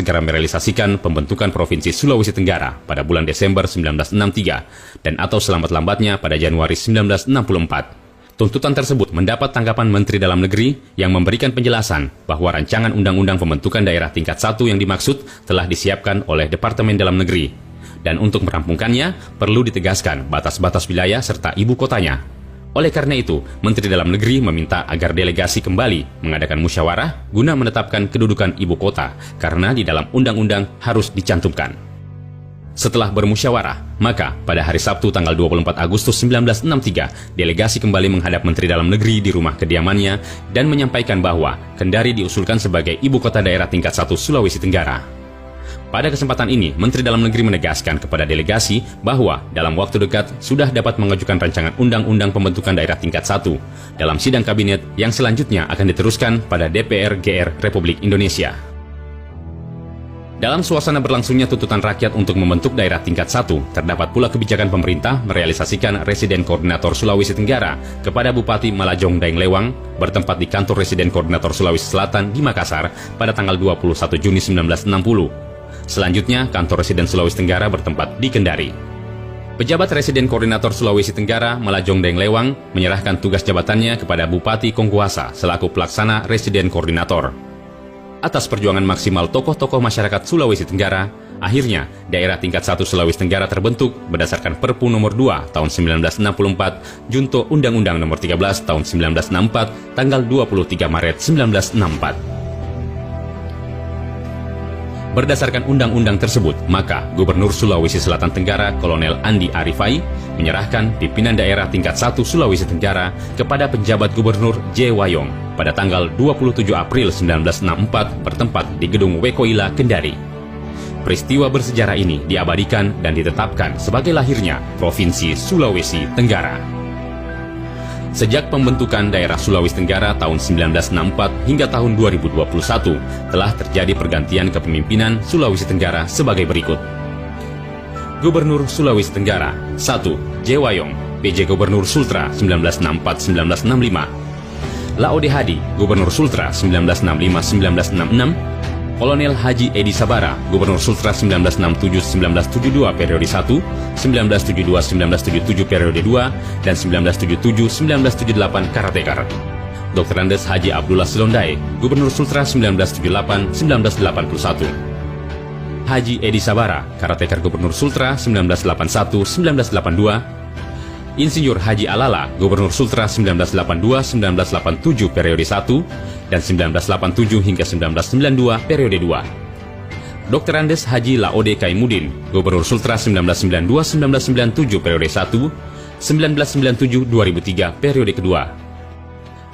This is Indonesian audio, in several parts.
segera merealisasikan pembentukan Provinsi Sulawesi Tenggara pada bulan Desember 1963 dan atau selambat-lambatnya pada Januari 1964. Tuntutan tersebut mendapat tanggapan Menteri Dalam Negeri yang memberikan penjelasan bahwa rancangan undang-undang pembentukan daerah tingkat 1 yang dimaksud telah disiapkan oleh Departemen Dalam Negeri. Dan untuk merampungkannya, perlu ditegaskan batas-batas wilayah serta ibu kotanya. Oleh karena itu, Menteri Dalam Negeri meminta agar delegasi kembali mengadakan musyawarah guna menetapkan kedudukan ibu kota, karena di dalam undang-undang harus dicantumkan. Setelah bermusyawarah, maka pada hari Sabtu tanggal 24 Agustus 1963, delegasi kembali menghadap Menteri Dalam Negeri di rumah kediamannya dan menyampaikan bahwa Kendari diusulkan sebagai ibu kota daerah tingkat 1 Sulawesi Tenggara. Pada kesempatan ini, Menteri Dalam Negeri menegaskan kepada delegasi bahwa dalam waktu dekat sudah dapat mengajukan rancangan undang-undang pembentukan daerah tingkat 1 dalam sidang kabinet yang selanjutnya akan diteruskan pada DPR GR Republik Indonesia. Dalam suasana berlangsungnya tuntutan rakyat untuk membentuk daerah tingkat 1, terdapat pula kebijakan pemerintah merealisasikan Residen Koordinator Sulawesi Tenggara kepada Bupati Malajong Daeng Lewang bertempat di kantor Residen Koordinator Sulawesi Selatan di Makassar pada tanggal 21 Juni 1960. Selanjutnya, kantor Residen Sulawesi Tenggara bertempat di Kendari. Pejabat Residen Koordinator Sulawesi Tenggara, Malajong Daeng Lewang, menyerahkan tugas jabatannya kepada Bupati Kongkuasa selaku pelaksana Residen Koordinator. Atas perjuangan maksimal tokoh-tokoh masyarakat Sulawesi Tenggara, akhirnya daerah tingkat 1 Sulawesi Tenggara terbentuk berdasarkan Perpu nomor 2 tahun 1964, Junto Undang-Undang nomor 13 tahun 1964, tanggal 23 Maret 1964. Berdasarkan undang-undang tersebut, maka Gubernur Sulawesi Selatan Tenggara Kolonel Andi Arifai menyerahkan pimpinan daerah tingkat 1 Sulawesi Tenggara kepada penjabat Gubernur J. Wayong pada tanggal 27 April 1964 bertempat di Gedung Wekoila, Kendari. Peristiwa bersejarah ini diabadikan dan ditetapkan sebagai lahirnya Provinsi Sulawesi Tenggara. Sejak pembentukan daerah Sulawesi Tenggara tahun 1964 hingga tahun 2021, telah terjadi pergantian kepemimpinan Sulawesi Tenggara sebagai berikut. Gubernur Sulawesi Tenggara 1. J. Wayong, PJ Gubernur Sultra 1964-1965. Laode Hadi, Gubernur Sultra 1965-1966. Kolonel Haji Edi Sabara, Gubernur Sultra 1967-1972 periode 1, 1972-1977 periode 2, dan 1977-1978 Karatekar. Dr. Andes Haji Abdullah Silondai, Gubernur Sultra 1978-1981. Haji Edi Sabara, Karatekar Gubernur Sultra 1981-1982. Insinyur Haji Alala, Gubernur Sultra 1982-1987 periode 1 dan 1987 hingga 1992 periode 2. Dr. Andes Haji Laode Kaimudin, Gubernur Sultra 1992-1997 periode 1, 1997-2003 periode kedua.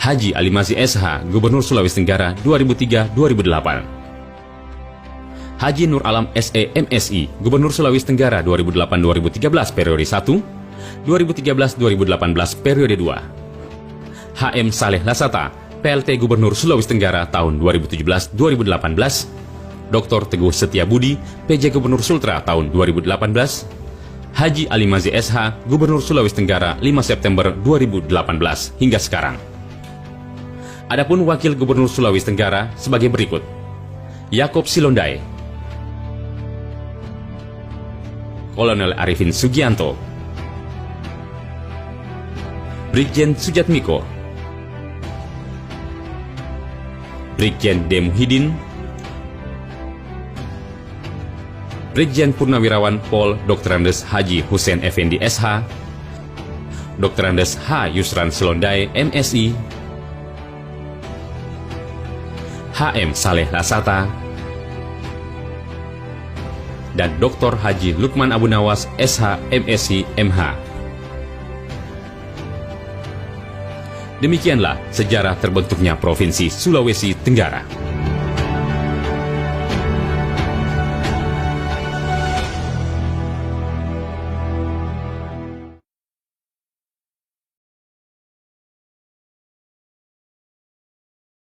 Haji Alimazi SH, Gubernur Sulawesi Tenggara 2003-2008. Haji Nur Alam SE MSI, Gubernur Sulawesi Tenggara 2008-2013 periode 1, 2013-2018 periode 2. HM Saleh Lasata, PLT Gubernur Sulawesi Tenggara tahun 2017-2018. Dr. Teguh Setiabudi, PJ Gubernur Sultra tahun 2018. Haji Alimazi SH, Gubernur Sulawesi Tenggara 5 September 2018 hingga sekarang. Adapun Wakil Gubernur Sulawesi Tenggara sebagai berikut. Yakob Silondai, Kolonel Arifin Sugianto, Brigjen Sujatmiko, Brigjen D. Muhyiddin, Brigjen Purnawirawan Pol Dr. Andes Haji Hussein Effendi SH, Dr. Andes H. Yusran Silondai MSI, HM Saleh Lasata, dan Dr. Haji Lukman Abu Nawas SH MSI MH. Demikianlah sejarah terbentuknya Provinsi Sulawesi Tenggara.